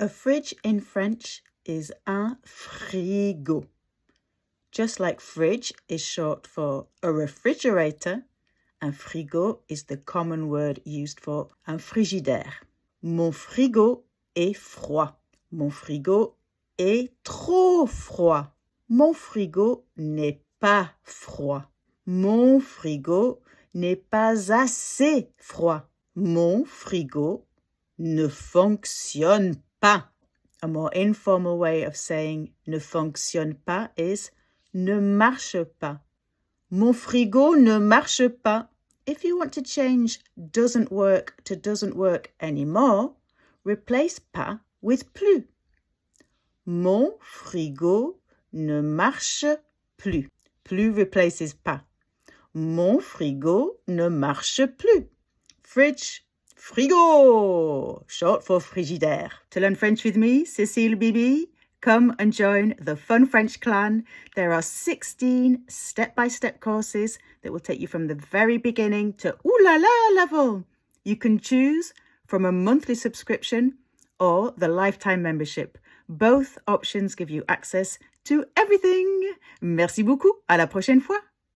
A fridge in French is un frigo. Just like fridge is short for a refrigerator, un frigo is the common word used for un frigidaire. Mon frigo est froid. Mon frigo est trop froid. Mon frigo n'est pas froid. Mon frigo n'est pas assez froid. Mon frigo ne fonctionne pas. A more informal way of saying ne fonctionne pas is ne marche pas. Mon frigo ne marche pas. If you want to change doesn't work to doesn't work anymore, replace pas with plus. Mon frigo ne marche plus. Plus replaces pas. Mon frigo ne marche plus. Fridge, frigo, short for frigidaire. To learn French with me, Cécile Bibi, come and join the Fun French Clan. There are 16 step-by-step courses that will take you from the very beginning to ooh la la level. You can choose from a monthly subscription or the lifetime membership. Both options give you access to everything. Merci beaucoup. À la prochaine fois.